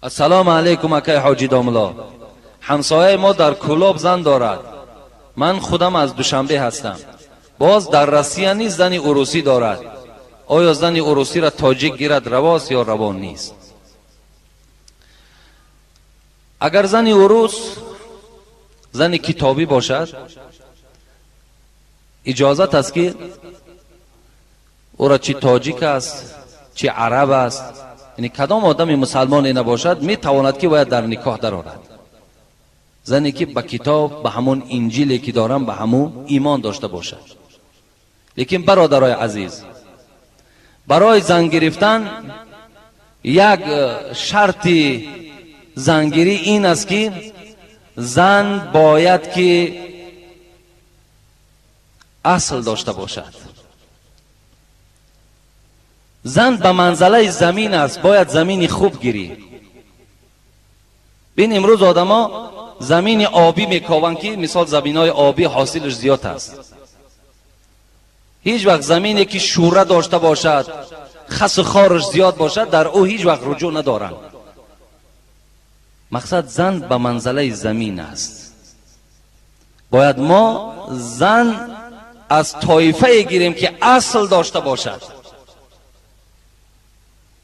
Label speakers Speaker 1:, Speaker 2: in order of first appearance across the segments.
Speaker 1: السلام علیکم اکای حاجی داملا. همسایه ما در کلاب زن دارد. من خودم از دوشنبه هستم. باز در روسیه نیز زنی عروسی دارد. آیا زنی عروسی را تاجیک گیرد رواست یا روا نیست؟ اگر زنی عروس زنی کتابی باشد اجازت است که او را چی تاجیک است چی عرب است، یعنی کدام آدم مسلمان نباشد می تواند که باید در نکاح درآورد. زنی که به کتاب به همون انجیلی که دارم به همون ایمان داشته باشد. لیکن برادرای عزیز، برای زن گرفتن یک شرط زنگیری این است که زن باید که اصل داشته باشد. زن به منزله زمین است، باید زمین خوب گیری. بین امروز آدما زمین آبی میکاون که مثال زمینای آبی حاصلش زیاد است. هیچ وقت زمینی که شوره داشته باشد خس و خارش زیاد باشد در او هیچ وقت رجوع ندارند. مقصد زن به منزله زمین است. باید ما زن از طایفه گیریم که اصل داشته باشد.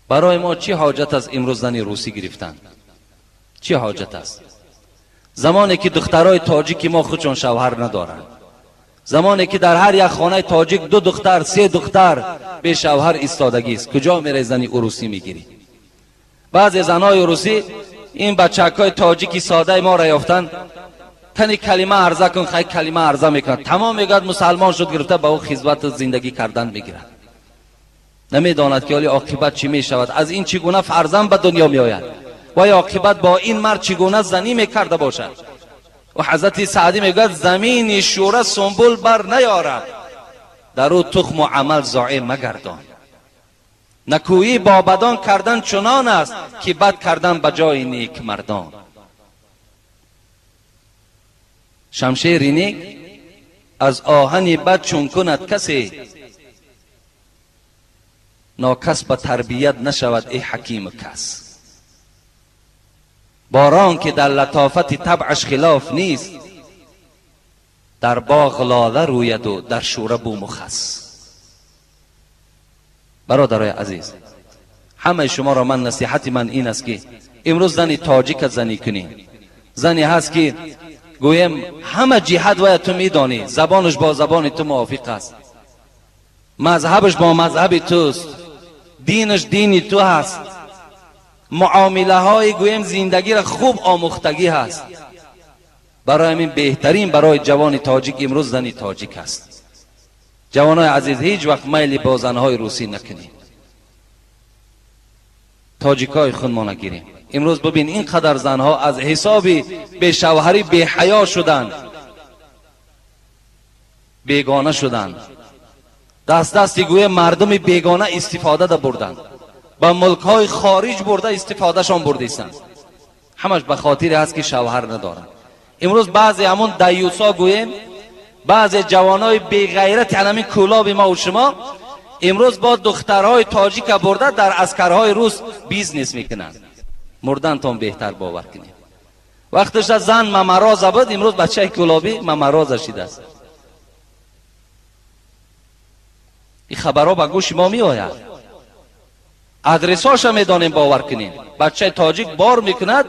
Speaker 1: برای ما چی حاجت است امروز زنی روسی گرفتن؟ چی حاجت است؟ زمانی که دخترای تاجیک ما خودشون شوهر ندارند، زمانی که در هر یک خانه تاجیک 2 دختر 3 دختر به شوهر ایستادگی است، کجا میره زنی عروسی میگیری؟ بعضی زنای عروسی این بچکای تاجیکی ساده ما را یافتن، تنی کلمه عرضه کن، خیلی کلمه عرضه میکنه، تمام میگه مسلمان شد، گرفته به او خدمت زندگی کردن میگیرد. نمیداند که حالی عاقبت چی میشود، از این چگونه فرزند به دنیا میآید و عاقبت با این مرد چگونه زنی میکرده باشد. و حضرت سعدی میگوید زمین شوره سنبل بر نیارد، در او تخم و عمل ضایع مگردان. نکویی با بدان کردن چنان است که بد کردن به جای نیک مردان. شمشیر نیک از آهن بد چون کند کسی، ناکس به تربیت نشود ای حکیم کس. باران که در لطافت طبعش خلاف نیست، در باغ لاله روید و در شوره بوم و خس. برادرای عزیز، همه شما را من نصیحت من این است که امروز زنی تاجیک زنی کنی. زنی هست که گویم همه جهت باید تو میدانی، زبانش با زبان تو موافق است، مذهبش با مذهب توست، دینش دینی تو هست، معامله های گویم زندگی را خوب آموختگی هست. برای همین بهترین برای جوان تاجیک امروز زنی تاجیک است. جوانای عزیز، هیچ وقت میل با زنهای روسی نکنید. تاجیکای خود ما نگیریم. امروز ببین اینقدر زنها از حساب به شوهری به حیا شدند، بیگانه شدند، دستی گوی مردم بیگانه استفاده دا بردند، با ملکهای خارج برده استفاده شان بردیستند. همش به خاطر هست که شوهر ندارند. امروز بعضی همون دیوسا گویم، بعضی جوانای بی غیرت همین کلاب ما و شما امروز با دخترهای تاجیک برده در عسکرهای روس بیزنس میکنند. مردن تون بهتر باور کنید. وقتش زن ممراز بود، امروز بچه کلابی ممراز شده است. این خبرها به گوش ما می آید. ادرساش میدانیم باور کنیم. بچه تاجیک بار میکند،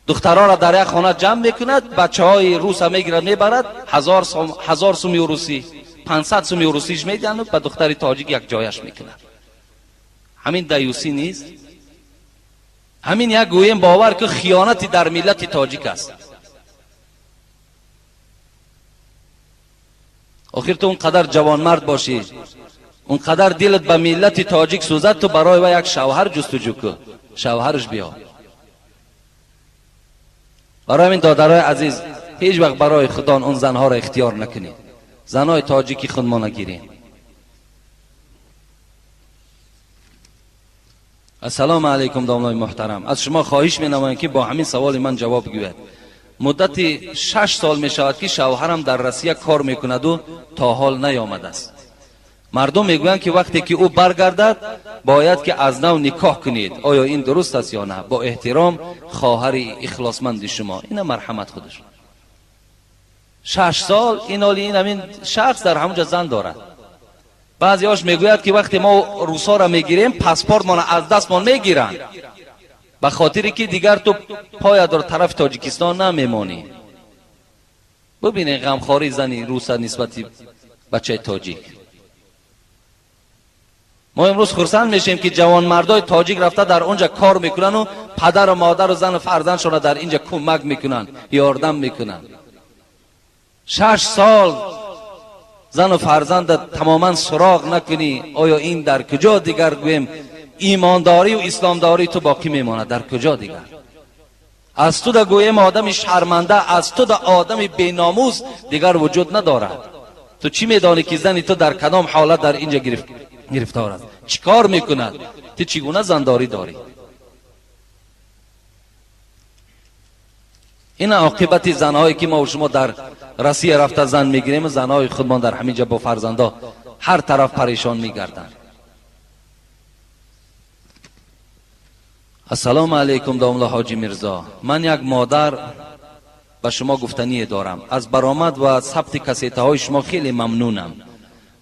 Speaker 1: دخترها را در یک خانه جمع میکند، بچه های روس هم میگیرد میبرد، 1000 سومی روسی 500 سومی روسیش میدن و به دختر تاجیک یک جایش میکند. همین دیوسی نیست؟ همین یک گویم باور که خیانتی در ملت تاجیک است. آخر تو اونقدر جوان مرد باشی، اونقدر دلت به ملت تاجیک سوزد، تو برای و یک شوهر جستجو کن، شوهرش بیا. برای این دادرای عزیز، هیچ وقت برای خدا اون زنها را اختیار نکنید. زنهای تاجیکی خود ما نگیریم. السلام علیکم دامنای محترم، از شما خواهش می نمایم که با همین سوال من جواب گوید. مدت 6 سال می شود که شوهرم در روسیه کار می کند و تا حال نیامده است. مردم میگویند که وقتی که او برگردد باید که از نو نکاح کنید. آیا این درست است یا نه؟ با احترام خواهر اخلاصمند شما. این مرحمت خودش. 6 سال این حالی این همین شخص در همونجا زن دارد. بعضی هاش میگوید که وقتی ما روسا را میگیریم پاسپورت ما از دست ما میگیرن، به خاطری که دیگر تو پای در طرف تاجیکستان نمیمانی. ببینید غمخواری زنی روسا نسبت بچه تاجیک. ما امروز خرسند میشیم که جوان مردای تاجیک رفته در اونجا کار میکنن و پدر و مادر و زن و فرزندشون در اینجا کمک میکنن، یاردم میکنن. 6 سال زن و فرزند تماما سراغ نکنی، آیا این در کجا دیگر گویم ایمانداری و اسلامداری تو باقی میماند؟ در کجا دیگر؟ از تو در گویم آدم شرمنده، از تو در آدم بیناموس دیگر وجود ندارد. تو چی میدانی که زنی تو در کدام حالت در اینجا گرفتار است؟ چی کار میکند؟ تو چگونه زنداری داری؟ این عاقبت زنهایی که ما و شما در روسیه رفته زن میگیریم، زنهای خودمان در همینجا با فرزندا هر طرف پریشان میگردند. السلام علیکم داملا حاجی میرزا. من یک مادر به شما گفتنی دارم. از برآمد و ثبت کاسته های شما خیلی ممنونم.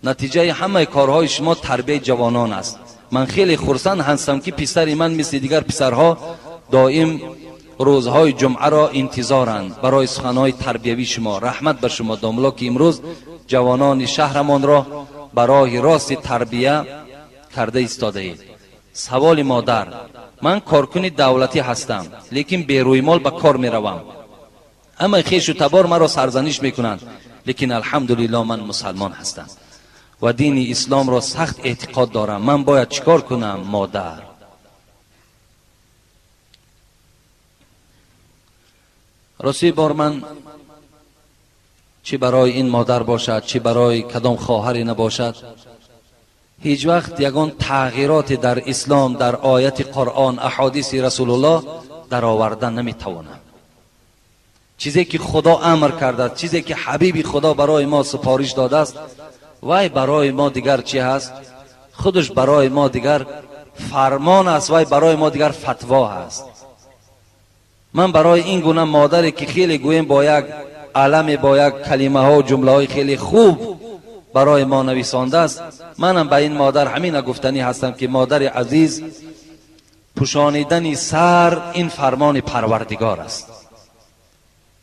Speaker 1: نتیجه همه کارهای شما تربیت جوانان است. من خیلی خرسند هستم که پسر من مثل دیگر پسرها دائم روزهای جمعه را انتظارند برای سخنهای تربیوی شما. رحمت بر شما داملا که امروز جوانان شهرمان را برای راست تربیه کرده ایستاده اید. سوال مادر: من کارکن دولتی هستم لیکن بیروی مال به کار می روم. اما خویش و تبار مرا سرزنش می کنند، لیکن الحمدلله من مسلمان هستم و دین اسلام را سخت اعتقاد دارم. من باید چیکار کنم مادر؟ راستی بار من چی برای این مادر باشد چی برای کدام خواهری نباشد، هیچ وقت یگان تغییرات در اسلام در آیت قرآن احادیث رسول الله در آوردن نمیتوانم. چیزی که خدا امر کرده، چیزی که حبیب خدا برای ما سفارش داده است، وای برای ما دیگر چی هست؟ خودش برای ما دیگر فرمان است، وای برای ما دیگر فتوا هست. من برای این گونه مادری که خیلی گویم با یک علم با یک کلمه ها و جمله های خیلی خوب برای ما نویسانده است، منم به این مادر همین گفتنی هستم که مادر عزیز، پوشانیدن سر این فرمان پروردگار است.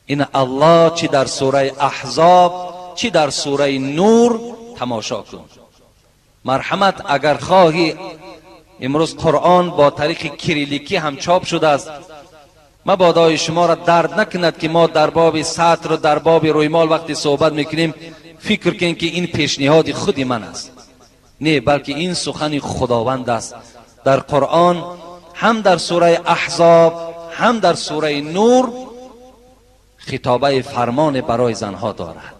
Speaker 1: این الله چی در سوره احزاب چی در سوره نور تماشا کن. مرحمت اگر خواهی، امروز قرآن با طریق کریلیکی هم چاپ شده است. مبادا شما را درد نکند که ما در باب سطر و در باب رویمال وقتی صحبت میکنیم فکر کنیم که این پیشنهاد خودی من است. نه، بلکه این سخن خداوند است. در قرآن هم در سوره احزاب هم در سوره نور خطابه فرمان برای زنها دارد.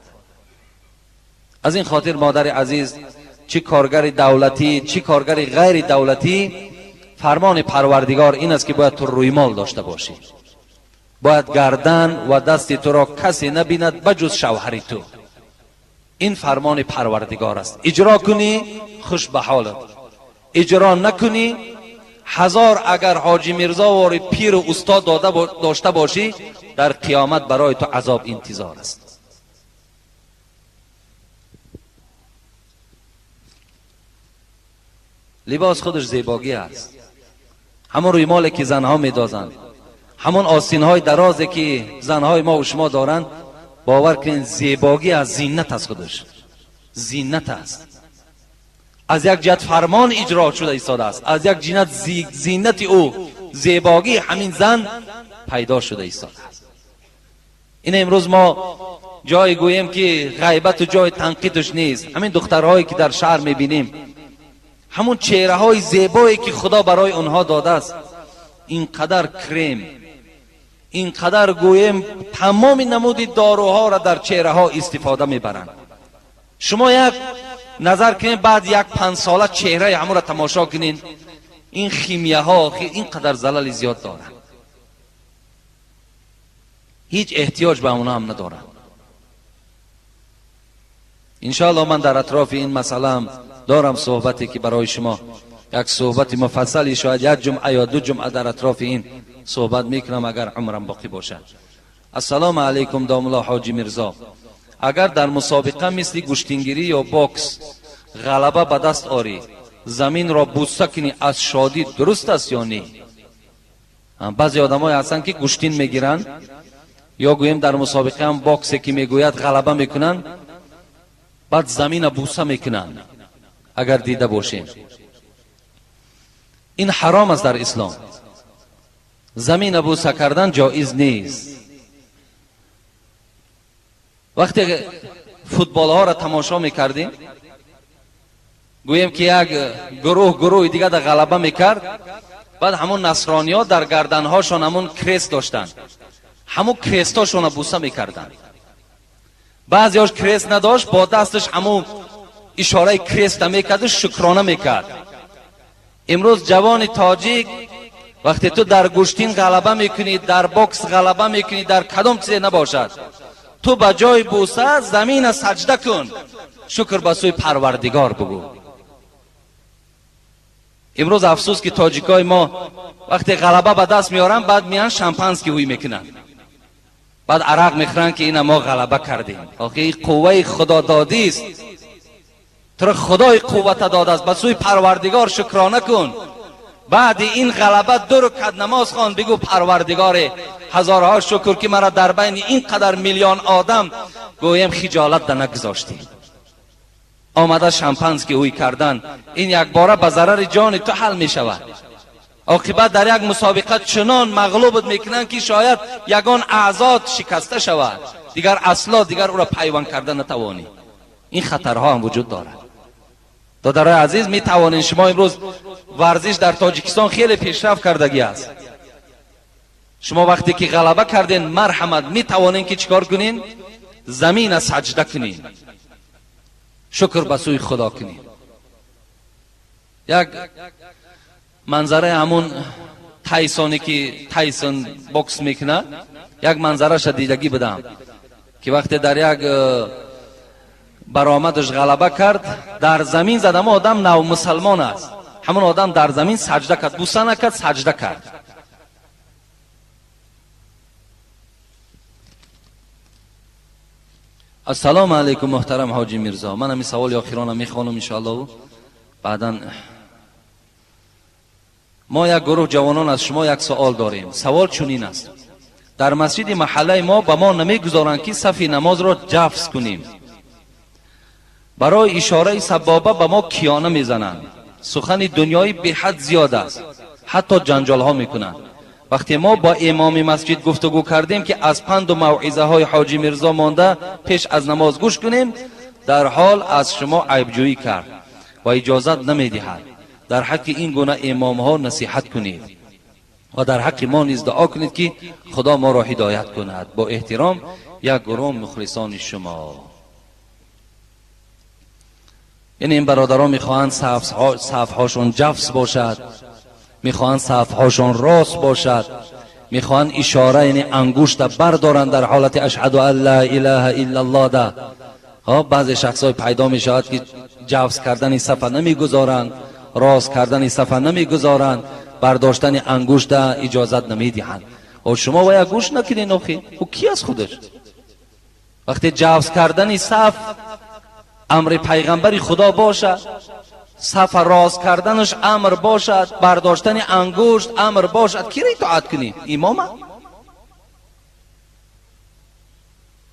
Speaker 1: از این خاطر مادر عزیز، چه کارگر دولتی چه کارگر غیر دولتی، فرمان پروردگار این است که باید تو رویمال داشته باشی. باید گردن و دست تو را کسی نبیند بجز شوهر تو. این فرمان پروردگار است. اجرا کنی خوش به حالت، اجرا نکنی هزار اگر حاجی میرزا و پیر و استاد داشته باشی، در قیامت برای تو عذاب انتظار است. لباس خودش زیبایی است. همون رویمالی که زنها میدازند، همون آستینهای درازی که زنهای ما و شما دارند، باور کنید زیبایی از زینت است. خودش زینت است. از یک جهت فرمان اجرا شده ایستاده است، از یک جهت زینت او زیبایی همین زن پیدا شده ایستاده است. این امروز ما جای گوییم که غیبت و جای تنقیدش نیست. همین دخترهایی که در شهر میبینیم، همون چهره های زیبایی که خدا برای اونها داده است، اینقدر کریم، اینقدر گویم تمام نمود داروها را در چهره ها استفاده میبرند. شما یک نظر کنین بعد یک 5 ساله چهره همون را تماشا کنین، این خیمیه ها اینقدر زلال زیاد دارند، هیچ احتیاج به اونها هم ندارند. انشاءالله من در اطراف این مسئله دارم صحبتی که برای شما یک صحبت مفصلی شاید یک جمعه یا 2 جمعه در اطراف این صحبت میکنم اگر عمرم باقی باشد. السلام علیکم دام الله حاجی میرزا، اگر در مسابقه مثل گشتینگیری یا باکس غلبه به دست آری زمین را بوسه کنی از شادی درست است یا نه؟ بعضی آدمای هستن که گشتین میگیرن یا گویم در مسابقه هم باکسی که میگوید غلبه میکنن بعد زمین بوسه میکنن. اگر دیده باشین این حرام است در اسلام. زمین بوسه کردن جایز نیست. وقتی فوتبال ها را تماشا میکردیم گویم که یک گروه دیگه در غلبه میکرد، بعد همون نصرانی ها در گردن هاشون همون کریست داشتن، همون کریست هاشون بوسه میکردن. بعضی هاش کریست نداشت، با دستش همون اشاره کریست میکرد، شکرانه میکرد. امروز جوان تاجیک وقتی تو در گشتین غلبه میکنی، در باکس غلبه میکنی، در کدام چیز نباشد، تو به جای بوسه زمین سجده کن، شکر به سوی پروردگار بگو. امروز افسوس که تاجیکای ما وقتی غلبه به دست میارن بعد میان شامپانسکی هوی میکنن، بعد عرق میخورن که اینا ما غلبه کردیم. آخه این قوه خدا دادی است، تو خدای قوت داده است، به سوی پروردگار شکرانه کن. بعد این غلبه 2 رکعت نماز خوان، بگو پروردگار هزارها شکر که مرا در بین اینقدر میلیون آدم گویم خجالت ده نگذاشتی. آمده شامپانسکی هوی کردن، این یک باره به ضرر جان تو حل می شود. عاقبت در یک مسابقه چنان مغلوبت میکنن که شاید یگان اعضات شکسته شود، دیگر اصلا دیگر او را پیوند کردن نتوانی. این خطرها هم وجود دارد. دادرای عزیز، می توانید شما امروز ورزش در تاجیکستان خیلی پیشرفت کردگی است. شما وقتی که غلبه کردین مرحمت می توانین که چیکار کنین؟ زمین سجده کنین، شکر به سوی خدا کنین. یک منظره همون تایسونی که تایسون باکس میکنه، یک منظره شدیدگی بدم که وقتی در یک برآمدش غلبه کرد در زمین زد، اما آدم نو مسلمان است، همون آدم در زمین سجده کرد، بوسه نکرد، سجده کرد. السلام علیکم محترم حاجی میرزا، من همین سوال آخرانم میخوانم انشاءالله و بعدا ما یک گروه جوانان از شما یک سوال داریم. سوال چنین است: در مسجد محله ما به ما نمیگذارند که صف نماز را جفت کنیم، برای اشاره سبابه به ما کیانه میزنند، سخن دنیایی به حد زیاد است، حتی جنجال ها میکنند. وقتی ما با امام مسجد گفتگو کردیم که از پند و موعظه های حاجی میرزا مانده پیش از نماز گوش کنیم، در حال از شما عیبجویی کرد و اجازت نمیدهد. در حق این گونه امام ها نصیحت کنید و در حق ما نیز دعا کنید که خدا ما را هدایت کند. با احترام، یک گروه مخلصان شما. یعنی این برادران میخواهند صفحاشون جفس باشد، میخواهند صفحاشون راست باشد، میخواهند اشاره یعنی انگشت بردارند در حالت اشهد ان لا اله الا الله ده. بعضی شخصای پیدا میشود که جفس کردن صفحه نمیگذارند، راست کردن صفحه نمیگذارند، برداشتن انگشت اجازت نمیدهند. و شما باید گوش نکنین. آخه او کی از خودش؟ وقتی جفس کردن صف امر پیغمبری خدا باشد، صف راست کردنش امر باشد، برداشتن انگشت امر باشد، کی را اطاعت کنی؟ امام؟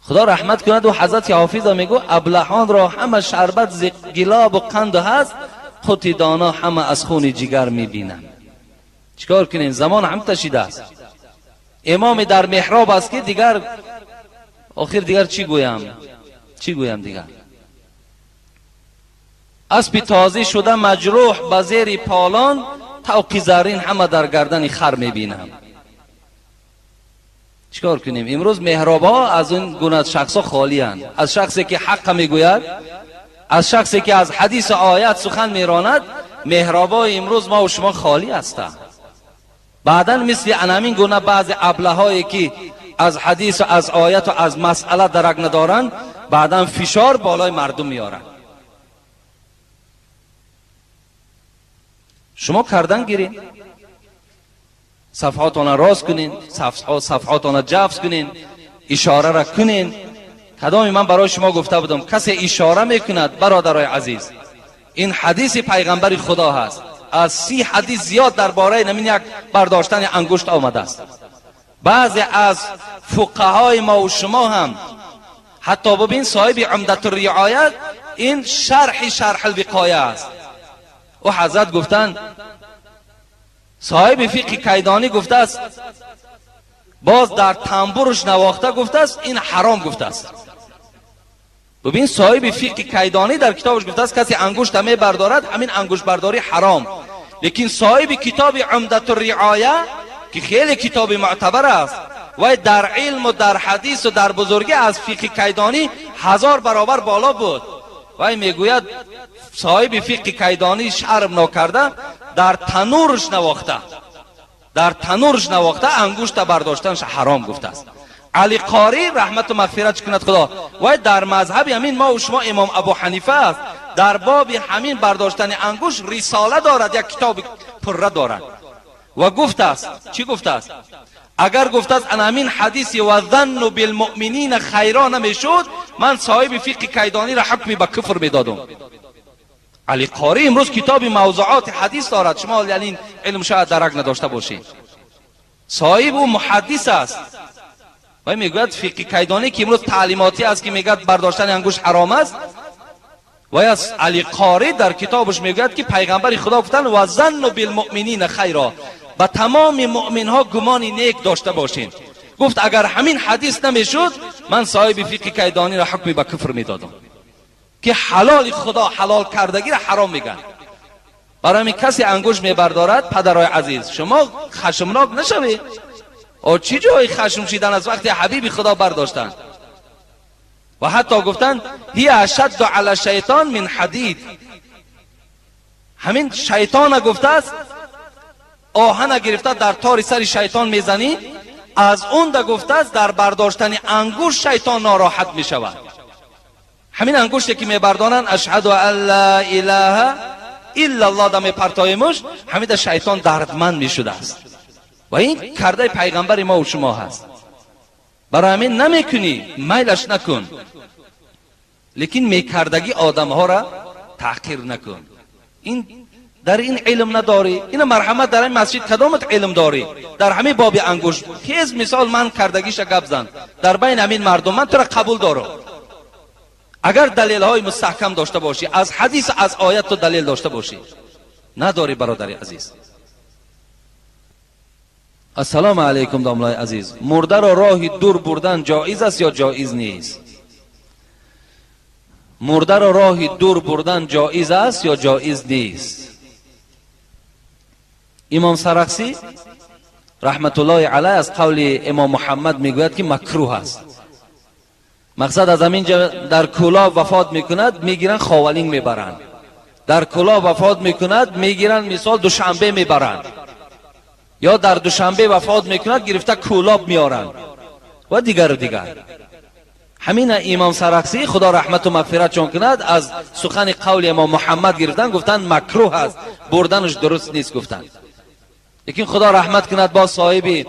Speaker 1: خدا رحمت کند. و حضرت حافظ میگو ابلهان را همه شربت ز گلاب و قند هست، خود دانا همه از خون جگر میبینن. چیکار کنین؟ زمان هم تشیده است. امام در محراب است که دیگر آخر دیگر چی گویم دیگر؟ اسب تازه شده مجروح به زیر پالان، توقی زرین همه در گردن خر میبینم. چیکار کنیم؟ امروز محراب ها از اون گونه شخص ها خالی اند. از شخصی که حق میگوید، از شخصی که از حدیث و آیت سخن میراند، محراب ها امروز ما و شما خالی هستند. بعدا مثل انامین گونه بعض ابله هایی که از حدیث و از آیت و از مسئله درک ندارند، بعدا فشار بالای مردم میارن. شما کردن گیرین، صفحاتون راست کنین، صفحاتون جفت کنین، اشاره را کنین. کدام من برای شما گفته بودم کسی اشاره میکند برادرای عزیز این حدیث پیغمبر خدا هست. از 30 حدیث زیاد درباره نمین یک برداشتن انگشت آمده است. بعضی از فقهای ما و شما هم حتی ببین صاحب عمدة الرعایت این شرح الوقایه است. و حضرت گفتن صاحب فقه کیدانی گفته است باز در تنبورش نواخته گفته است این حرام گفته است. ببین صاحب فقه کیدانی در کتابش گفته است کسی انگشت می بردارد همین انگشت برداری حرام. لیکن صاحب کتاب عمدة الرعایه که خیلی کتاب معتبر است و در علم و در حدیث و در بزرگی از فقه کیدانی 1000 برابر بالا بود. و میگوید صاحب فقه کیدانی شرم نکرده در تنورش نواخته انگشت برداشتنش حرام گفته است. علی قاری رحمت و مغفرت کند خدا و در مذهب همین ما و شما امام ابو حنیفه است در باب همین برداشتن انگشت رساله دارد، یک کتاب پره دارد و گفته است چی گفته است؟ اگر گفته است ان همین حدیثی و ظن بالمؤمنین خیرا نمیشد من صاحب فقه کیدانی را حکمی به کفر میدادم. علی قاری امروز کتاب موضوعات حدیث دارد، شما یعنی علم شاید درک نداشته باشید. صاحب و محدث است و میگوید فقه کیدانی که امروز تعلیماتی است که میگوید برداشتن انگشت حرام است. و از علی قاری در کتابش میگوید که پیغمبر خدا گفتن و ظن بالمؤمنین خیرا، با تمام مؤمن ها گمانی نیک داشته باشین. گفت اگر همین حدیث نمیشد من صاحب فقه کیدانی را حکمی به کفر میدادم که حلال خدا حلال کردگی را حرام میگن. برای همین کسی انگشت میبردارد پدرای عزیز شما خشمناک نشوید. او چی جای خشم شدن از وقتی حبیب خدا برداشتن و حتی گفتن هی اشد علی شیطان من حدید. همین شیطان گفته است آهن گرفته در تار سر شیطان میزنی، از اون ده گفته است در برداشتن انگشت شیطان ناراحت میشود. همین انگشتی که میبردارن اشهد ان لا اله الا الله ده میپرتایمش همین شیطان دردمند میشده است. و این کرده پیغمبر ما و شما هست. برای همین نمیکنی میلش نکن، لیکن میکردگی آدم ها را تحقیر نکن. این در این علم نداری، این مرحمت در این مسجد کدامت علم داری؟ در همین باب انگشت خیز مثال من کردگیش گپ زن در بین همین مردم من تو را قبول دارم. اگر دلیل های مستحکم داشته باشی از حدیث از آیت تو دلیل داشته باشی، نداری برادری عزیز. السلام علیکم داملای عزیز، مرده را راه دور بردن جایز است یا جایز نیست؟ مرده را راه دور بردن جایز است یا جایز نیست؟ امام سرخسی رحمت الله علیه از قول امام محمد میگوید که مکروه است. مقصد از همین در کولا وفات میکند میگیرن خاولین میبرن، در کولا وفات میکند میگیرن مثال دوشنبه میبرن، یا در دوشنبه وفات میکند گرفته کولاب میارن و دیگر. همین امام سرخسی خدا رحمت و مغفرت چون کند از سخن قول امام محمد گرفتن گفتن مکروه است، بردنش درست نیست گفتن. لیکن خدا رحمت کند با صاحب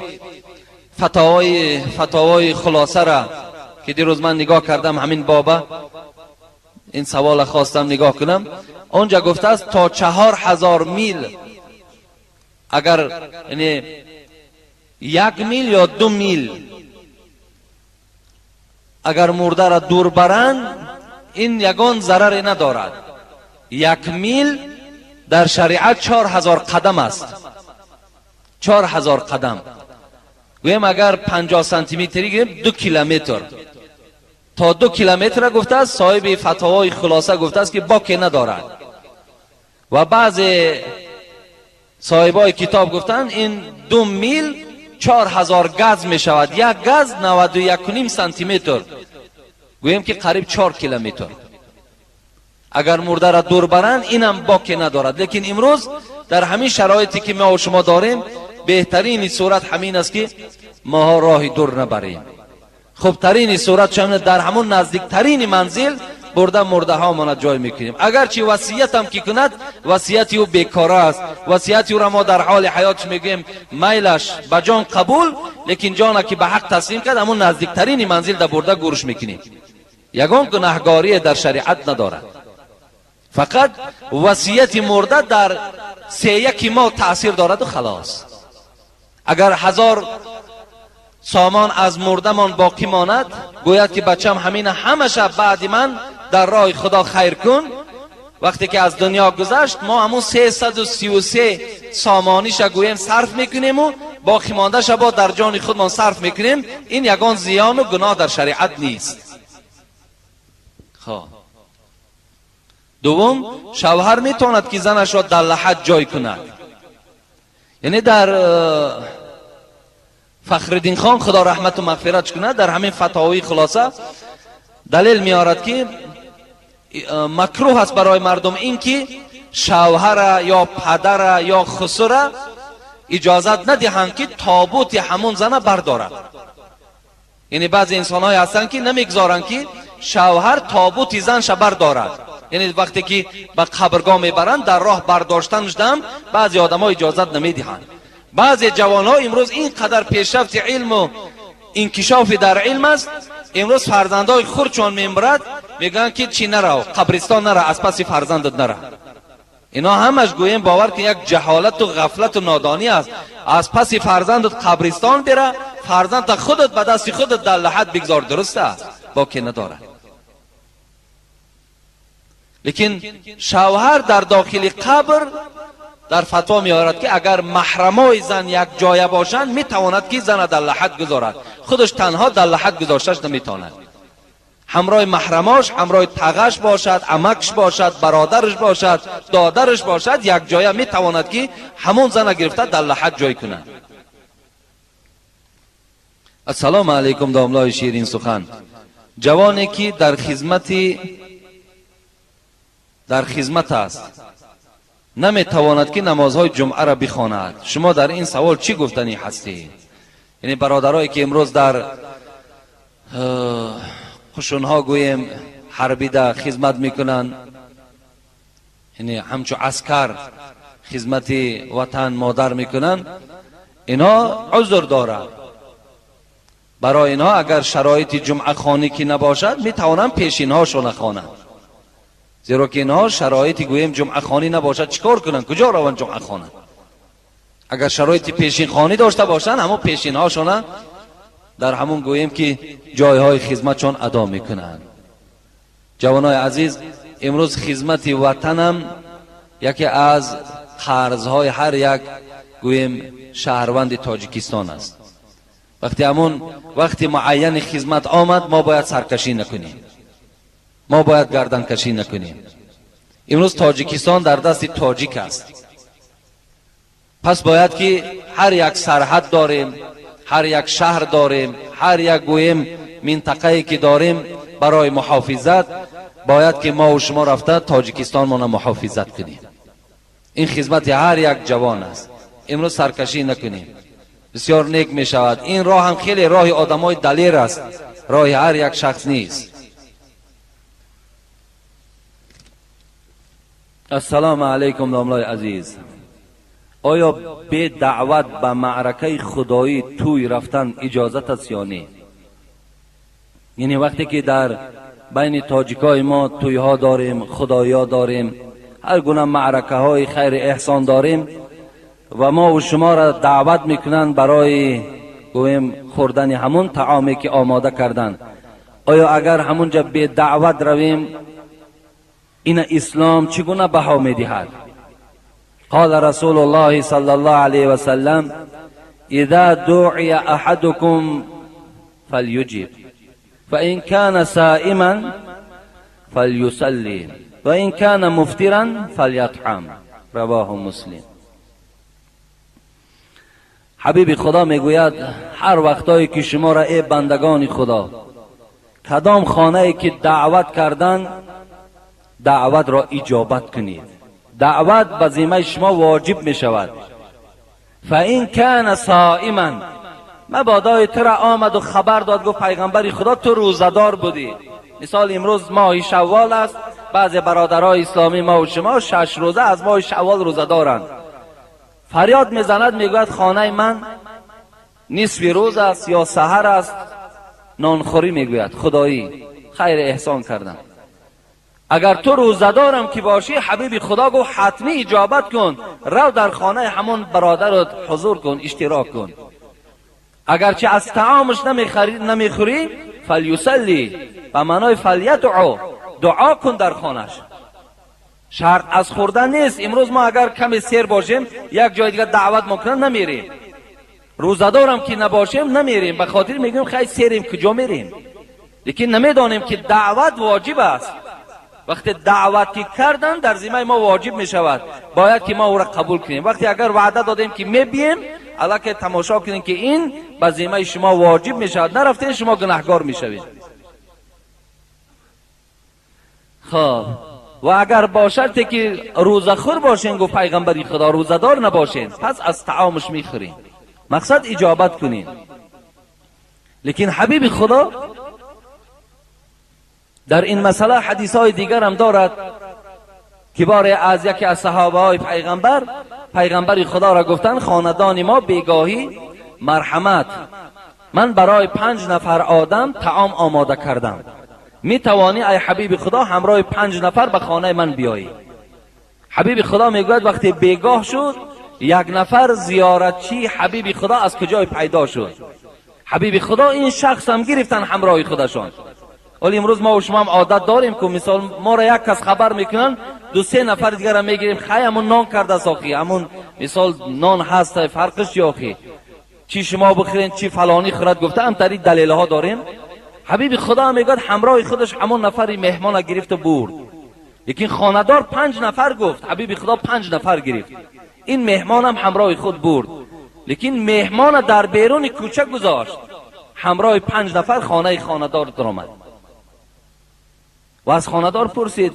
Speaker 1: فتاوای خلاصه را که دیروز من نگاه کردم همین بابا این سوال خواستم نگاه کنم، اونجا گفته است تا 4000 میل اگر یعنی 1 میل یا 2 میل اگر مرده را دور برند این یگان ضرری ندارد. 1 میل در شریعت 4000 قدم است. 4000 قدم گویم اگر 50 سانتی متری گیریم 2 کیلومتر تا 2 کیلومتر گفته است. صاحب فتاوای خلاصه گفته است که باکی ندارد و بعض صاحبای کتاب گفتن این 2 میل 4000 گز می شود. یک گز 91.5 سانتی متر گویم که قریب 4 کیلومتر. اگر مرده را دور برند اینم باکی ندارد. لیکن امروز در همین شرایطی که ما و شما داریم بهترین صورت همین است که ما راه دور نبریم. خوبترین صورت چون در همون نزدیکترین منزل برده مرده ها ما جای میکنیم. اگرچه وصیت هم کی کند وصیتی او بیکاره است، وصیتی او را ما در حال حیاتش میگیم میلش به جان قبول، لیکن جان که به حق تسلیم کرد همون نزدیکترین منزل در برده گورش میکنیم. یگان گناهکاری در شریعت ندارد. فقط وصیت مرده در 3-1 ماه تاثیر دارد و خلاص. اگر 1000 سامان از مرده من باقی ماند، گوید که بچم همین همشه بعد من در راه خدا خیر کن. وقتی که از دنیا گذشت ما همون 333 سامانیش گویم صرف میکنیم و باقی مانده شبا در جان خودمان صرف میکنیم. این یگان زیان و گناه در شریعت نیست. خب دوم، شوهر میتواند که زنش را در لحد جای کند. یعنی در فخرالدین خان خدا رحمت و مغفرت کند در همین فتاوی خلاصه دلیل میارد که مکروه است برای مردم این که شوهر یا پدر یا خسر اجازت ندهند که تابوت همون زن بردارد. یعنی بعضی انسان های هستن که نمیگذارن که شوهر تابوت زنش بردارد. یعنی وقتی که به قبرگاه میبرند در راه برداشتنش دم بعضی آدم ها اجازت نمیدهند. بعضی جوان ها امروز اینقدر پیشرفت علم و انکشاف در علم است، امروز فرزندای خود چون میمرد میگن که چی نرو، قبرستان نرو، از پس فرزندت نرو. اینا همش گویم باور که یک جهالت و غفلت و نادانی است. از پس فرزندت قبرستان بره، فرزند خودت به دست خودت در لحد بگذار، درست است؟ باکی نداره. لیکن شوهر در داخل قبر در فتوا میارد که اگر محرمای زن یک جای باشند میتواند که زن در لحد گذارد، خودش تنها در لحد گذاشتش نمیتواند. همراه محرماش، همراه تغش باشد، عمکش باشد، برادرش باشد، دادرش باشد، یک جای میتواند که همون زن گرفته در لحد جای کند. السلام علیکم داملای شیرین سخن. جوانی که در خدمت است نمیتواند که نمازهای جمعه را بخواند، شما در این سوال چی گفتنی هستی؟ یعنی برادرایی که امروز در قشونها گویم حربیده خدمت میکنن، یعنی همچو عسکر خدمت وطن مادر میکنن، اینا عذر دارد. برای اینا اگر شرایط جمعه خانی که نباشد میتوانن پیشینهاشون خوانند، زیرا که اینها شرایطی گویم جمعه خانی نباشد چیکار کنن؟ کجا روان جمعه خانه؟ اگر شرایط پیشین خانی داشته باشن همون پیشین هاشون در همون گویم که جایهای خدمتشون ادا میکنن. جوانای عزیز، امروز خدمت وطنم یکی از قرضهای هر یک گویم شهروند تاجیکستان است. وقتی معین خدمت آمد ما باید سرکشی نکنیم، ما باید گردن کشی نکنیم. امروز تاجیکستان در دست تاجیک است، پس باید که هر یک سرحد داریم، هر یک شهر داریم، هر یک گویم منطقه‌ای که داریم برای محافظت باید که ما و شما رفته تاجیکستان ما محافظت کنیم. این خدمت هر یک جوان است. امروز سرکشی نکنیم، بسیار نیک می شود. این راه هم خیلی راه آدمای دلیر است، راه هر یک شخص نیست. السلام علیکم داملای عزیز. آیا به دعوت به معرکه خدایی توی رفتن اجازت است یا نه؟ یعنی وقتی که در بین تاجیکای ما توی ها داریم، خدایی ها داریم، هر گونه معرکه های خیر احسان داریم و ما و شما را دعوت میکنن برای گویم خوردن همون طعامی که آماده کردن، آیا اگر همونجا به دعوت رویم این اسلام چگونه بها میدهد؟ قال رسول الله صلی الله علیه و سلم اذا دعی احدكم فلیجب فان كان صائما فلیصلی وان كان مفطرا فلیطعم، رواه مسلم. حبیب خدا میگوید هر وقتایی که شما را ای بندگان خدا کدام خانه ای که دعوت کردن دعوت را اجابت کنید، دعوت به ذمه شما واجب می شود. فإن کان صائما، مبادا تو را آمد و خبر داد گفت پیغمبری خدا تو روزدار بودی. مثال امروز ماه شوال است، بعض برادرای اسلامی ما و شما 6 روزه از ماه شوال روزه دارند. فریاد میزند میگوید خانه من نصف روز است یا سحر است نانخوری، میگوید خدایی خیر احسان کردم. اگر تو روزه دارم که باشی، حبیب خدا گفت حتمی اجابت کن، رو در خانه همون برادرت حضور کن، اشتراک کن. اگرچه از طعامش نمیخوری فلیصلی، به معنای فلیدعو، دعا کن در خانهش. شرط از خوردن نیست. امروز ما اگر کمی سیر باشیم یک جای دیگه دعوت ممکن نمیریم، روزه دارم که نباشیم نمیریم، به خاطر میگیم خیلی سیریم کجا میریم. لیکن نمیدانیم که دعوت واجب است. وقتی دعوتی کردن در ذمه ما واجب می شود، باید که ما او را قبول کنیم. وقتی اگر وعده دادیم که میبیم، الکی تماشا کنیم که این به ذمه شما واجب می شود، نرفتین شما گناهکار می شوید. خب و اگر باشد که روزخور باشین، گفت پیغمبری خدا روزدار نباشین، پس از طعامش میخورین، مقصد اجابت کنین. لیکن حبیب خدا در این مسئله حدیث های دیگر هم دارد که باره از یکی از صحابه های پیغمبر خدا را گفتن خاندان ما بیگاهی مرحمت، من برای 5 نفر آدم طعام آماده کردم، می توانی ای حبیب خدا همراه 5 نفر به خانه من بیایی؟ حبیب خدا میگوید وقتی بیگاه شد، 1 نفر زیارتچی حبیب خدا از کجای پیدا شد؟ حبیب خدا این شخص هم گرفتن همراه خودشان. ولی امروز ما و شما هم عادت داریم که مثال ما را یک کس خبر میکنن، 2-3 نفر دیگر را میگیریم، خیلی همون نان کرده ساخی، همون مثال نان هست، فرقش چی آخی؟ چی شما بخورین چی فلانی خورد؟ گفته هم تری دلیل ها داریم. حبیب خدا میگه همراه خودش همون نفری مهمان گرفت و برد. لیکن خاندار 5 نفر گفت، حبیب خدا 5 نفر گرفت، این مهمان هم همراه خود برد. لیکن مهمان در بیرون کوچه گذاشت، همراه 5 نفر خانه خاندار درآمد و از خاندار پرسید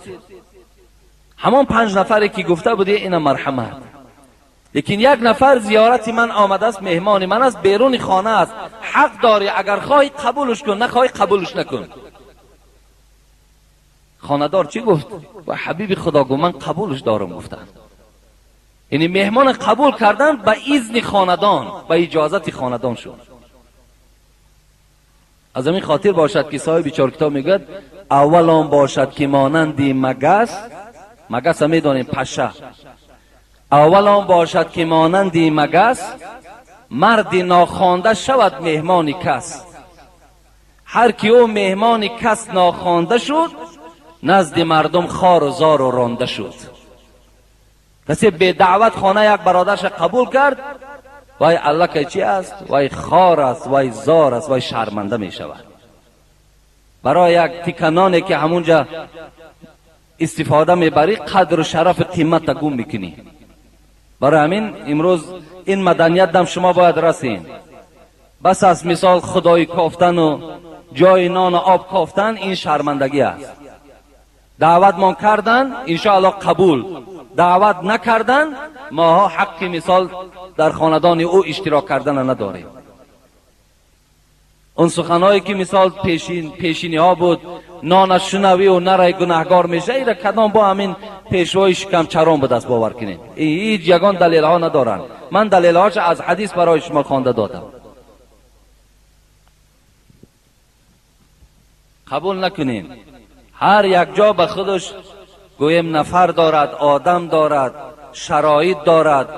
Speaker 1: همون 5 نفری که گفته بودی اینا مرحمت، لیکن 1 نفر زیارت من آمده است، مهمان من است، بیرون خانه است، حق داری اگر خواهی قبولش کن، نخواهی قبولش نکن. خاندار چی گفت؟ و حبیب خدا گفت من قبولش دارم. گفتن یعنی مهمان قبول کردن به اذن خاندان، به اجازت خاندان شد. از همین خاطر باشد که صاحب 4 کتاب میگه اول آن باشد که مانندی مگس هم میدانیم پشه، اول آن باشد که مانندی مگس، مردی ناخوانده شود مهمانی کس. هر کی او مهمانی کس ناخوانده شد، نزد مردم خوار و زار و رانده شد. کسی به دعوت خانه یک برادرش قبول کرد، وای الله که چی است؟ وای خوار است، وای زار است، وای شرمنده می شود. برای یک تکنانی که همونجا استفاده میبری قدر و شرف قیمت گم میکنی. برای همین امروز این مدنیت دم شما باید رسین. بس از مثال خدای کافتن و جای نان و آب کافتن، این شرمندگی است. دعوت ما کردن انشاءالله قبول، دعوت نکردن ما حق مثال در خاندان او اشتراک کردن نداریم. اون سخنایی که مثال پیشینی ها بود، نانش شنوی و نرای گناهگار میشه، ایره کدام با همین پیشوای شکم چرام به دست باور کنیم. هیچ یگان دلیل ها ندارن. من دلیل هاش از حدیث برای شما خوانده دادم. قبول نکنین. هر یک جا به خودش گویم نفر دارد، آدم دارد، شرایط دارد،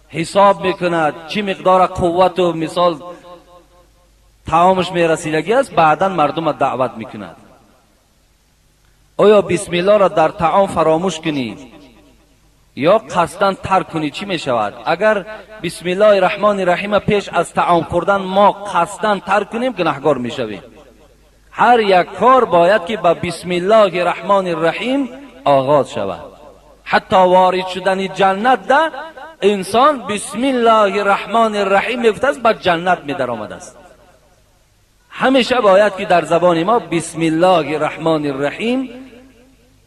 Speaker 1: حساب میکند چی مقدار قوت و مثال طعامش میرسیدگی است، بعدا مردم دعوت میکند. آیا بسم الله را در طعام فراموش کنی یا قصداً ترک کنی چی میشود؟ اگر بسم الله الرحمن الرحیم پیش از طعام خوردن ما قصداً ترک کنیم گناهکار میشویم. هر یک کار باید که با بسم الله الرحمن الرحیم آغاز شود. حتی وارد شدن جنت ده انسان بسم الله الرحمن الرحیم میگفته است، با جنت میدرآمده است. همیشه باید که در زبان ما بسم الله الرحمن الرحیم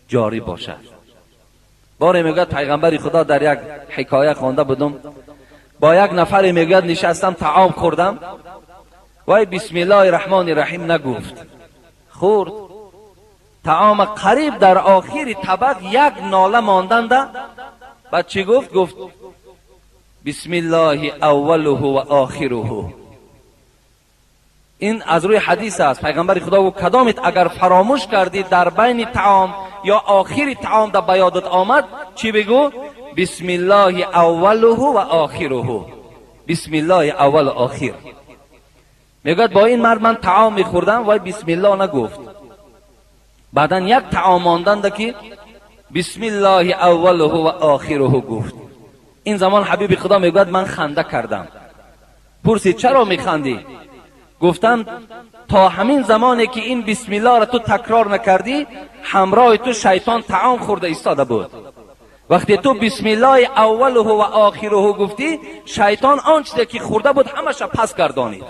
Speaker 1: جاری باشد. باری میگه پیغمبر خدا در یک حکایه خوانده بودم، با یک نفر میگوید نشستم طعام خوردم، وای بسم الله الرحمن الرحیم نگفت، خورد طعام قریب در آخر طبق یک ناله ماندنده، بعد چی گفت؟ گفت بسم الله اوله و آخره. این از روی حدیث است. پیغمبر خدا و کدامت اگر فراموش کردی در بین طعام یا آخر طعام در بیادت آمد، چی بگو؟ بسم الله اوله و آخره. بسم الله اول و آخر. میگوید با این مرد من طعام میخوردم وای بسم الله نگفت، بعدن یک طعام ماندند که بسم الله اوله و آخره گفت. این زمان حبیب خدا میگوید من خنده کردم. پرسید چرا میخندی؟ گفتم تا همین زمانی که این بسم الله را تو تکرار نکردی، همراه تو شیطان طعام خورده ایستاده بود. وقتی تو بسم الله اوله و آخره گفتی، شیطان آنچه که خورده بود همش پس گردانید.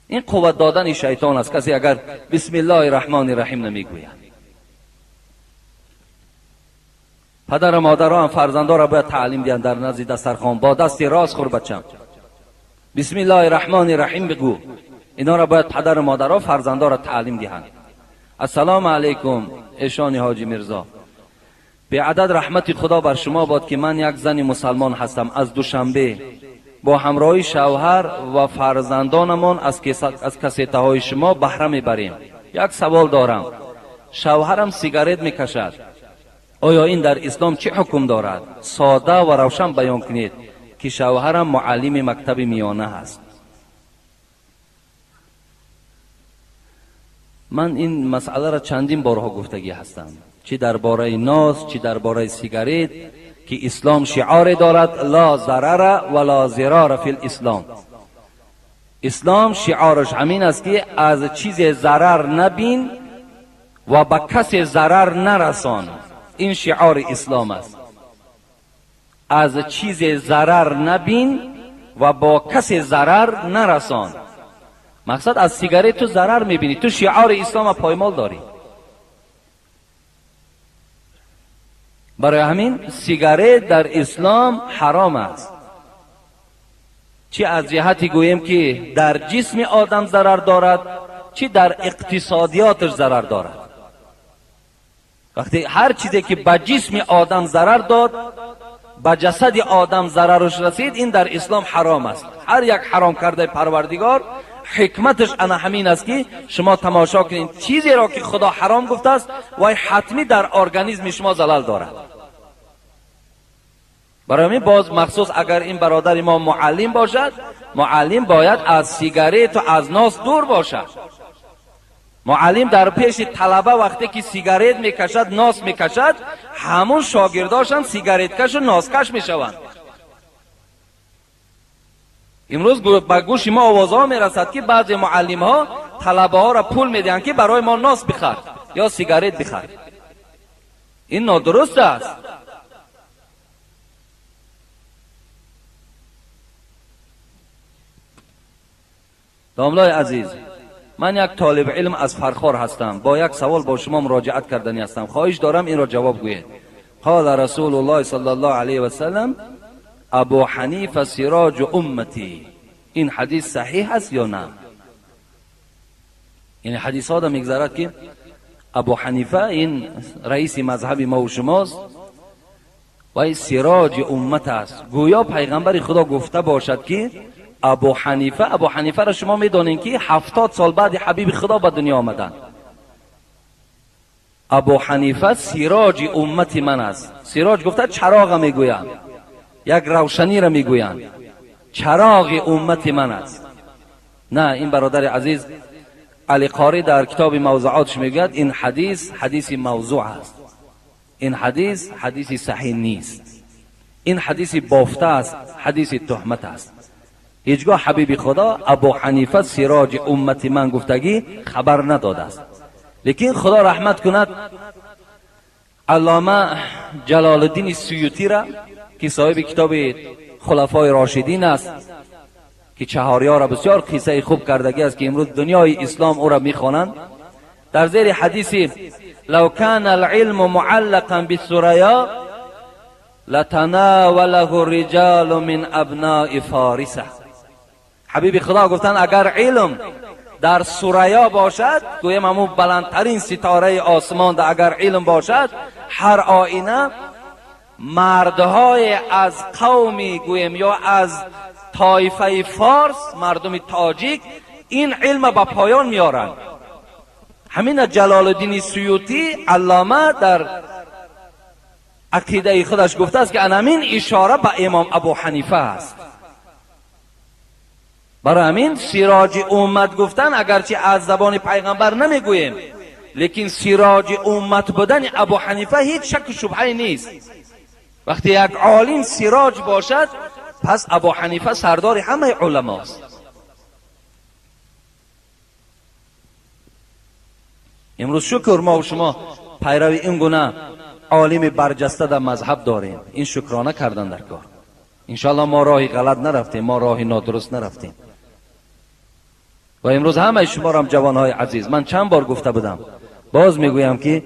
Speaker 1: این قوت دادن شیطان است، کسی اگر بسم الله الرحمن الرحیم نمیگوید. پدر و مادرها هم فرزندها را باید تعلیم دهند در نزد دسترخوان با دست راست خور بچم بسم الله الرحمن الرحیم بگو. اینا را باید پدر و مادرها فرزندها را تعلیم دهند. السلام علیکم ایشان حاجی مرزا، به عدد رحمت خدا بر شما باد که من یک زن مسلمان هستم. از دوشنبه با همراهی شوهر و فرزندانمان از کاسته های شما بهره میبریم. یک سوال دارم، شوهرم سیگارت میکشد، آیا این در اسلام چه حکم دارد؟ ساده و روشن بیان کنید که شوهرم معلم مکتب میانه است. من این مسئله را چندین بارها گفتگی هستم، چی درباره ناس چی درباره سیگارت، که اسلام شعار دارد لا ضرر ولا ضرار فی الاسلام. اسلام شعارش همین است که از چیز ضرر نبین و به کسی ضرر نرسان. این شعار اسلام است، از چیز ضرر نبین و با کسی ضرر نرسان. مقصد از سیگارت تو ضرر میبینی، تو شعار اسلام پایمال داری. برای همین سیگارت در اسلام حرام است. چی از جهتی گوییم که در جسم آدم ضرر دارد، چی در اقتصادیاتش ضرر دارد. وقتی هر چیزی که به جسم آدم ضرر داد، به جسد آدم ضررش رسید، این در اسلام حرام است. هر یک حرام کرده پروردگار حکمتش انا همین است که شما تماشا کنید چیزی را که خدا حرام گفته است و حتمی در ارگانیسم شما زلال دارد. برای همین باز مخصوص اگر این برادر ما معلم باشد، معلم باید از سیگارت و از ناس دور باشد. معلم در پیش طلبه وقتی که سیگارت میکشد، ناس میکشد، همون شاگرداشان سیگارت کش و ناس کش میشوند. امروز به گوش ما آوازها میرسد که بعضی معلم ها طلبه ها را پول میدهند که برای ما ناس بخر یا سیگارت بخر. این نادرست است. داملای عزیز، من یک طالب علم از فرخار هستم، با یک سوال با شما مراجعت کردنی هستم، خواهش دارم این را جواب گویید. قال رسول الله صلی الله علیه و سلم ابو حنیفه سراج امتی. این حدیث صحیح است یا نه؟ یعنی حدیث ها دا میگذارد که ابو حنیفه این رئیس مذهب ما و شماست و این سراج امت است. گویا پیغمبر خدا گفته باشد که ابو حنیفه را شما میدانید که 70 سال بعد حبیب خدا به دنیا آمدند. ابو حنیفه سراج امت من است. سراج گفته چراغ میگویند، یک روشنی را میگویند، چراغ امت من است. نه، این برادر عزیز علی قاری در کتاب موضوعاتش میگوید این حدیث موضوع است. این حدیث صحیح نیست. این حدیث بافته است، حدیث تهمت است. هیچگاه حبیب خدا ابو حنیفه سراج امت من گفتگی خبر نداده است. لیکن خدا رحمت کند علامه جلال الدین سیوطی را که صاحب کتاب خلفای راشدین است، که چهاریار بسیار قصه خوب کردگی است که امروز دنیای اسلام او را میخوانند، در زیر حدیث لو کان العلم معلقا بالثریا لتناوله الرجال من ابناء فارسه. حبیب خدا گفتن اگر علم در ثریا باشد، گویم همون بلندترین ستاره آسمان در اگر علم باشد، هر آینه مردهای از قومی گویم یا از طایفه فارس، مردم تاجیک، این علم به پایان میارند. همین جلال الدین سیوطی علامه در عقیده خودش گفته است که همین اشاره به امام ابو حنیفه است. برای همین سراج امت گفتن اگرچه از زبان پیغمبر نمیگوییم، لیکن سراج امت بودن ابو حنیفه هیچ شک و شبهه نیست. وقتی یک عالم سراج باشد، پس ابو حنیفه سردار همه علماست. امروز شکر ما و شما پیروی این گونه عالم برجسته در مذهب داریم. این شکرانه کردن در کار. انشاءالله ما راهی غلط نرفتیم، ما راهی نادرست نرفتیم. و امروز همه شما هم جوانهای عزیز، من چند بار گفته بودم، باز میگویم که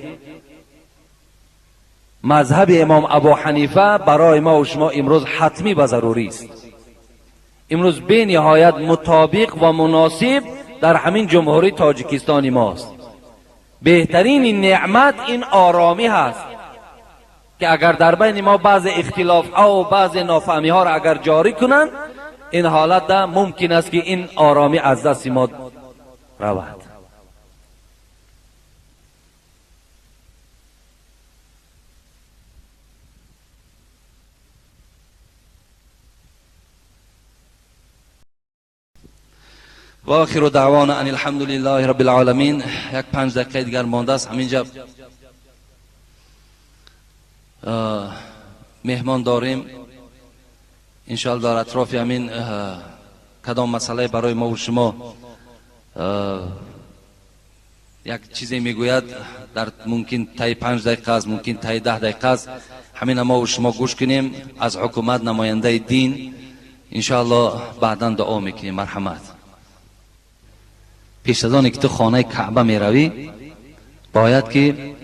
Speaker 1: مذهب امام ابو حنیفه برای ما و شما امروز حتمی و ضروری است. امروز به نهایت مطابق و مناسب در همین جمهوری تاجیکستان ماست. بهترین نعمت این آرامی هست که اگر در بین ما بعض اختلاف ها و بعض نافهمی ها را اگر جاری کنند، این حالت ده ممکن است که این آرامی از دست ما رود. و آخر دعوانا ان الحمد لله رب العالمین. یک 5 دقیقه دیگر مانده است. همینجا مهمان داریم انشاءالله در اطراف همین کدام مسئله برای ما و شما یک چیزی میگوید، در ممکن تای 5 دقیقه است، ممکن تای 10 دقیقه است، همین ما و شما گوش کنیم. از حکومت نماینده دین انشاءالله بعدا دعا میکنیم مرحمت. پیش از آنی که تو خانه کعبه می روی باید که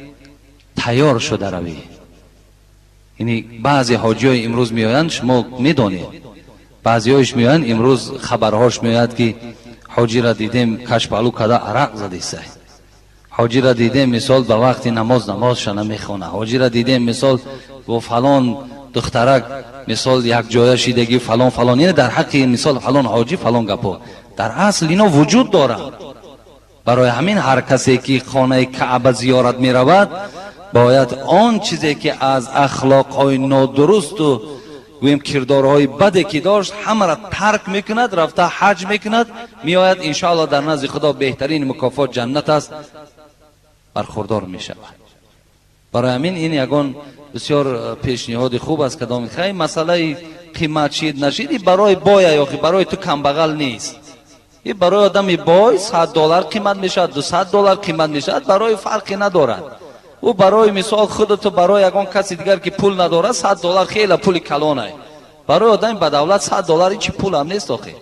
Speaker 1: تیار شده روی. یعنی بعضی حاجی های امروز می آیند، شما می دانید بعضی هایش می آیند، امروز خبرهاش می آید که حاجی را دیدیم کش پهلو کده عرق زده است، حاجی را دیدیم مثال به وقت نمازش نمی خونه، حاجی را دیدیم مثال با فلان دخترک مثال یک جای شیدگی فلان فلان، یعنی در حق مثال فلان حاجی فلان گپا. در اصل اینا وجود دارند. برای همین هر کسی که خانه کعبه زیارت می رود باید آن چیزی که از اخلاق های نادرست و گویم کردارهای بدی که داشت همه را ترک میکند، رفته حج میکند، میآید انشاءالله در نزد خدا بهترین مکافات جنت است، برخوردار می شود. برای همین این یگان بسیار پیشنهاد خوب است. کدام خیلی مسئله قیمت شید نشید برای بای یا برای تو کمبغل نیست. این برای آدمی بای $100 قیمت میشد، $200 قیمت میشد، برای فرقی ندارد. او برای مثال خودت برای یگان کسی دیگر که پول نداره $100 خیلی پول کلانه. برای آدمی با دولت $100 چی پول هم نیست آخه.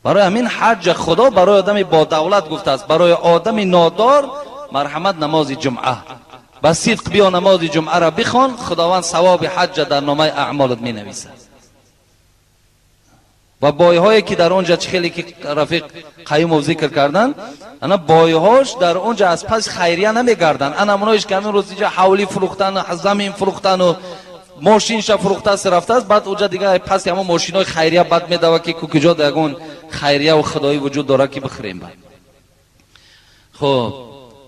Speaker 1: برای همین حج خدا برای آدمی با دولت گفته است، برای آدمی نادار مرحمت نماز جمعه. با صدق بیا نماز جمعه را بخوان، خداوند ثواب حج در نامه اعمالت می نویسد. و بایهایی که در اونجا خیلی که رفیق قیوم ذکر کردن، انا بایهاش در اونجا از پس خیریه نمیگردن. انا منوش که همین روز اینجا حولی فروختن، زمین فروختن و ماشینش فروخته است رفته است، بعد اونجا دیگه پس همون ماشینای خیریه بد میدوه که کجا دگون خیریه و خدایی وجود داره که بخریم. بعد خب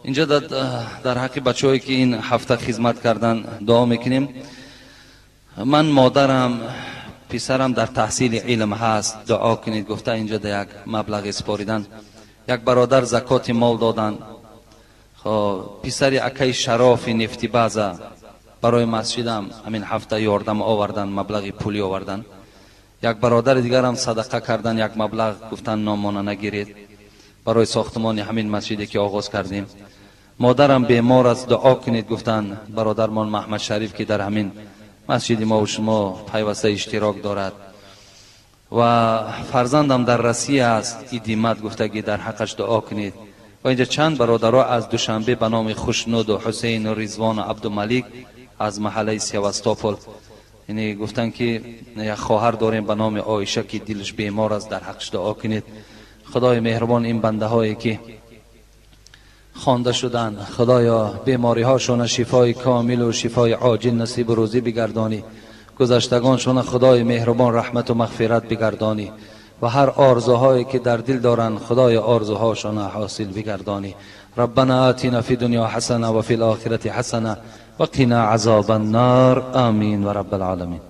Speaker 1: اینجا در حق بچه‌هایی که این هفته خدمت کردن دعا میکنیم. من مادرم پسرم در تحصیل علم هست، دعا کنید. گفته اینجا در یک مبلغ اسپاریدن. یک برادر زکات مال دادن. خب پسر اکای شراف نفتی بازه برای مسجدم همین هفته یاردم آوردن، مبلغ پولی آوردن. یک برادر دیگر هم صدقه کردن، یک مبلغ گفتن نامانه نگیرید برای ساختمان همین مسجدی که آغاز کردیم. مادرم بیمار است، دعا کنید. گفتن برادرمان محمد شریف که در همین مسجد ما و شما پیوسته اشتراک دارد و فرزندم در روسیه است، ایدیمت گفته که در حقش دعا کنید. و اینجا چند برادرها از دوشنبه به نام خوشنود و حسین و رضوان و عبدالملک از محله سیواستوپل. یعنی گفتن که یک خواهر داریم به نام عایشه که دلش بیمار است، در حقش دعا کنید. خدای مهربان این بنده هایی که خوانده شدن، خدایا بیماری هاشون شفای کامل و شفای عاجل نصیب و روزی بگردانی. گذشتگانشون خدای مهربان رحمت و مغفرت بگردانی و هر آرزوهایی که در دل دارن خدای آرزوهاشون حاصل بگردانی. ربنا آتنا فی دنیا حسنه و فی الاخره حسنه و قنا عذاب النار. آمین و رب العالمین.